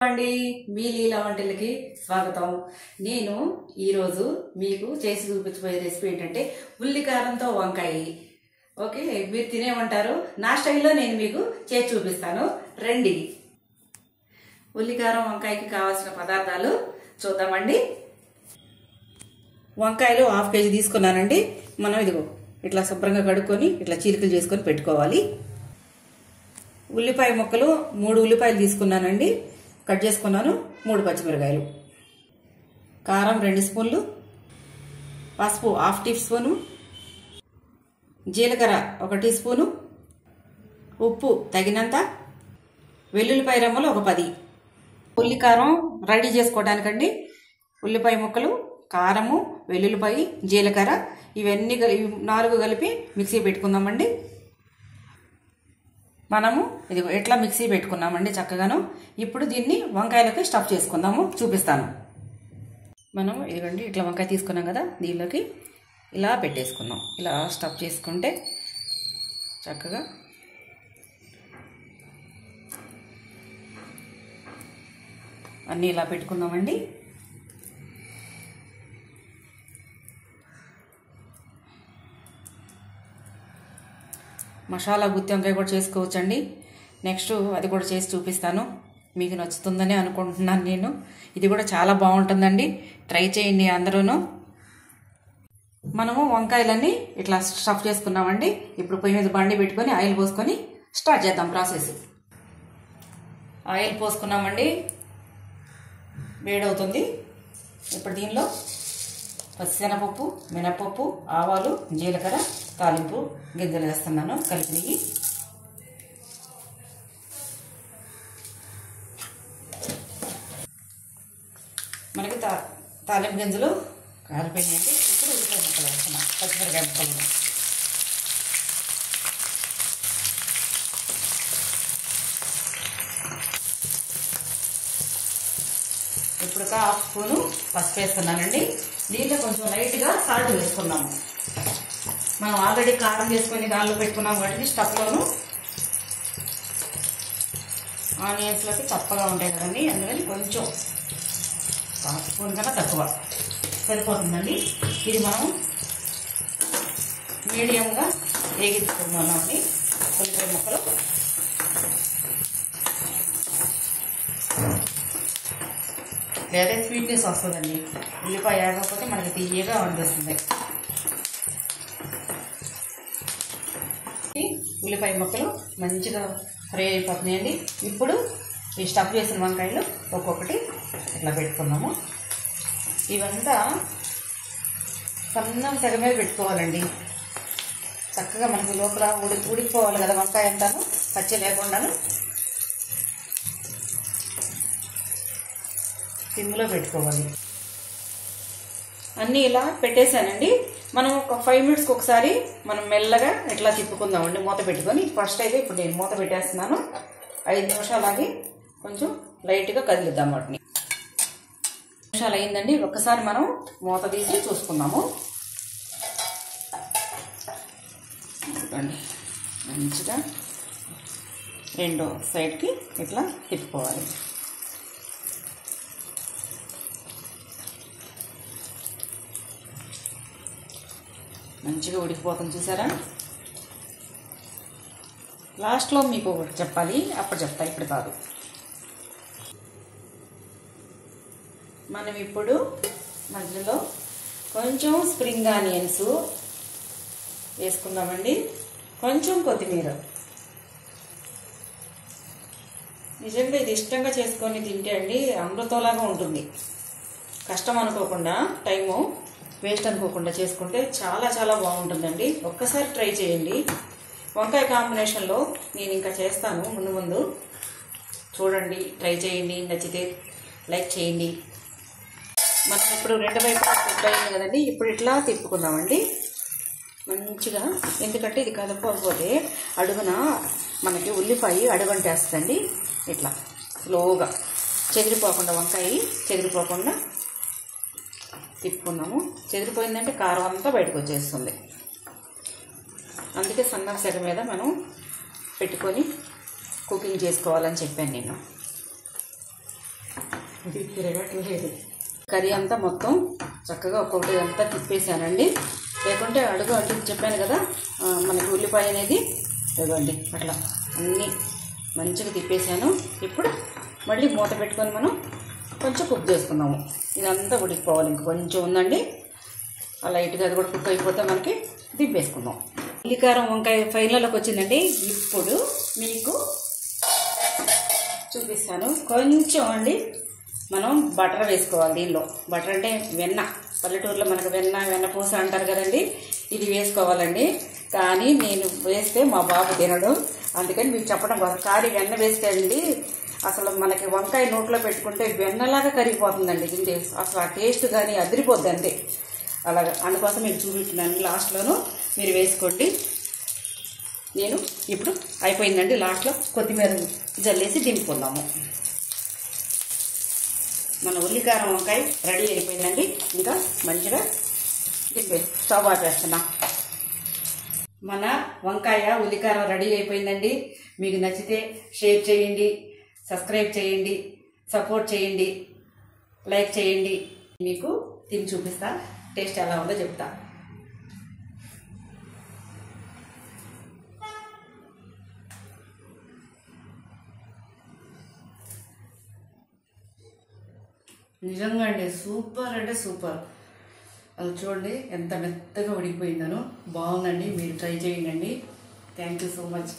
అండి మీ లీలా వంటలకి స్వాగతం. నేను ఈరోజు మీకు చేసి చూపించబోయే రెసిపీ ఏంటంటే ఉల్లికారంతో వంకాయ. ఓకే, మీరు తినే ఉంటారు. నా స్టైల్లో నేను మీకు చేసి చూపిస్తాను. రండి. ఉల్లికారం వంకాయకి కావాల్సిన పదార్థాలు చూద్దామండి. వంకాయలు 1/2 కేజీ తీసుకున్నానండి. మనం ఇదిగో ఇట్లా శుభ్రంగా కడుక్కొని ఇట్లా చీలికలు చేసుకొని పెట్టుకోవాలి. ఉల్లిపాయ ముక్కలు 3 ఉల్లిపాయలు తీసుకున్నానండి, కట్ చేసుకున్నాను. 3 పచ్చిమిరకాయలు, కారం 2 స్పూన్లు, పసుపు 1/2 టీ స్పూను, జీలకర్ర 1 టీ స్పూను, ఉప్పు తగినంత, వెల్లుల్లిపాయ రెమ్మలు ఒక 10. ఉల్లికారం రెడీ చేసుకోవడానికండి ఉల్లిపాయ ముక్కలు, కారము, వెల్లుల్లిపాయ, జీలకర్ర ఇవన్నీ 4 కలిపి మిక్సీ పెట్టుకుందామండి. మనము ఇది ఎట్లా మిక్సీ పెట్టుకున్నామండి చక్కగాను. ఇప్పుడు దీన్ని వంకాయలకి స్టఫ్ చేసుకుందాము, చూపిస్తాను. మనం ఇదిగోండి ఇట్లా వంకాయ తీసుకున్నాం కదా, దీనిలోకి ఇలా పెట్టేసుకుందాం. ఇలా స్టఫ్ చేసుకుంటే చక్కగా అన్నీ ఇలా పెట్టుకుందామండి. మసాలా గుత్తి వంకాయ కూడా చేసుకోవచ్చండి. నెక్స్ట్ అది కూడా చేసి చూపిస్తాను. మీకు నచ్చుతుందని అనుకుంటున్నాను నేను. ఇది కూడా చాలా బాగుంటుందండి, ట్రై చేయండి అందరూను. మనము వంకాయలన్నీ ఇట్లా స్టఫ్ చేసుకున్నామండి. ఇప్పుడు పొయ్యి మీద బండి పెట్టుకొని ఆయిల్ పోసుకొని స్టార్ట్ చేద్దాం ప్రాసెస్. ఆయిల్ పోసుకున్నామండి, వేడవుతుంది. ఇప్పుడు దీనిలో పచ్చిశనగపప్పు, మినపప్పు, ఆవాలు, జీలకర్ర, తాలింపు గింజలు వేస్తున్నాను కలిపి. మనకి తాలింపు గింజలు కాలిపోయినాయండి. ఇప్పుడు ఉల్లిపాయ ముక్కలు వేస్తున్నాం, పచ్చిమిరకాయ ముక్కలు. ఇప్పుడు 1/2 స్పూను పసుపు వేస్తున్నానండి. దీంట్లో కొంచెం లైట్గా సాల్ట్ వేసుకున్నాము. మనం ఆల్రెడీ కారం చేసుకొని దానిలో పెట్టుకున్నాం కాబట్టి స్టఫ్లోను ఆనియన్స్లోకి చప్పగా ఉంటాయి కదండి, అందుకని కొంచెం 1/2 స్పూన్ కన్నా తక్కువ సరిపోతుందండి. ఇది మనం మీడియంగా వేగించుకున్నామండి ఉల్లిపాయ ముక్కలు. వేరే స్వీట్నెస్ వస్తుందండి, ఉల్లిపాయ వేయకపోతే మనకి తీయగా అనిపిస్తుంది. ఉల్లిపాయ ముక్కలు మంచిగా ఫ్రై అయిపోతున్నాయండి. ఇప్పుడు ఈ స్టఫ్ చేసిన వంకాయలు ఒక్కొక్కటి ఇట్లా పెట్టుకున్నాము. ఇవంతా సన్నం తెగ మీద పెట్టుకోవాలండి. చక్కగా మనకి లోపల ఉడికిపోవాలి కదా వంకాయ అంతాను, పచ్చి లేకుండాను. సిమ్లో పెట్టుకోవాలి. అన్నీ ఇలా పెట్టేశానండి. మనం ఒక 5 మినిట్స్కి ఒకసారి మనం మెల్లగా ఇట్లా తిప్పుకుందామండి మూత పెట్టుకొని. ఫస్ట్ అయితే ఇప్పుడు నేను మూత పెట్టేస్తున్నాను. 5 నిమిషాలు ఆగి కొంచెం లైట్గా కదిలిద్దాం వాటిని. 5 నిమిషాలు అయిందండి. ఒక్కసారి మనం మూత తీసి చూసుకుందాము. మంచిగా రెండో సైడ్కి ఇట్లా తిప్పుకోవాలి. మంచిగా ఉడికిపోతుంది చూసారా. లాస్ట్లో మీకు ఒకటి చెప్పాలి, అప్పుడు చెప్తా, ఇప్పుడు కాదు. మనం ఇప్పుడు మధ్యలో కొంచెం స్ప్రింగ్ ఆనియన్స్ వేసుకుందామండి, కొంచెం కొత్తిమీర. నిజంగా ఇది ఇష్టంగా చేసుకొని తింటే అండి అమృతంలాగా ఉంటుంది. కష్టం అనుకోకుండా, టైము వేస్ట్ అనుకోకుండా చేసుకుంటే చాలా చాలా బాగుంటుందండి. ఒక్కసారి ట్రై చేయండి. వంకాయ కాంబినేషన్లో నేను ఇంకా చేస్తాను ముందు ముందు, చూడండి, ట్రై చేయండి. నచ్చితే లైక్ చేయండి. మనం ఇప్పుడు 2 వైపులా కుక్ అయింది కదండి. ఇప్పుడు ఇట్లా తిప్పుకుందామండి మంచిగా. ఎందుకంటే ఇది కలపకపోతే అడుగున మనకి ఉల్లిపాయ అడుగంటేస్తుందండి. ఇట్లా స్లోగా చెదిరిపోకుండా, వంకాయ చెదిరిపోకుండా తిప్పుకున్నాము. చెదిరిపోయిందంటే కారం అంతా బయటకు వచ్చేస్తుంది. అందుకే సన్న సెగ మీద మనం పెట్టుకొని కుకింగ్ చేసుకోవాలని చెప్పాను నేను. ఇది తిరగట్లేదు. కర్రీ అంతా మొత్తం చక్కగా ఒక్కొక్కటి అంతా తిప్పేసానండి. లేకుంటే అడుగు అటు చెప్పాను కదా, మనకి ఉల్లిపాయ అనేది ఇవ్వండి అట్లా అన్నీ మంచిగా తిప్పేసాను. ఇప్పుడు మళ్ళీ మూత పెట్టుకొని మనం కొంచెం కుక్ చేసుకున్నాము. ఇదంతా ఉడికిపోవాలి, ఇంక కొంచెం ఉందండి. ఆ లైట్గా అది కూడా కుక్ అయిపోతే మనకి దింపేసుకుందాం. ఉల్లికారం వంకాయ ఫైనల్లోకి వచ్చిందండి. ఇప్పుడు మీకు చూపిస్తాను. కొంచెం అండి మనం బటర్ వేసుకోవాలి. దీనిలో బటర్ అంటే వెన్న, పల్లెటూరులో మనకు వెన్నపూస అంటారు కదండి, ఇది వేసుకోవాలండి. కానీ నేను వేస్తే మా బాబు తినడు, అందుకని మీకు చెప్పడం కోసం. కారీ వెన్న వేస్తే అండి అసలు మనకి వంకాయ నోట్లో పెట్టుకుంటే వెన్నలాగా కరిగిపోతుందండి. తింటే అసలు ఆ టేస్ట్ కానీ అదిరిపోద్ది అంతే. అలాగా అందుకోసం మీకు చూపించినాను. లాస్ట్లోనూ మీరు వేసుకోండి. నేను ఇప్పుడు అయిపోయిందండి. లాస్ట్లో కొత్తిమీర జల్లేసి దింపుకుందాము. మన ఉల్లికారం వంకాయ రెడీ అయిపోయిందండి. ఇంకా మంచిగా స్టవ్ ఆపేస్తున్నా. మన వంకాయ ఉల్లికారం రెడీ అయిపోయిందండి. మీకు నచ్చితే షేర్ చేయండి, సబ్స్క్రైబ్ చేయండి, సపోర్ట్ చేయండి, లైక్ చేయండి. మీకు తిని చూపిస్తా, టేస్ట్ ఎలా ఉందో చెప్తా. నిజంగా అండి సూపర్ అంటే సూపర్. అది చూడండి ఎంత మెత్తగా ఉడికిపోయిందనో. బాగుందండి, మీరు ట్రై చేయండి. Thank you so much.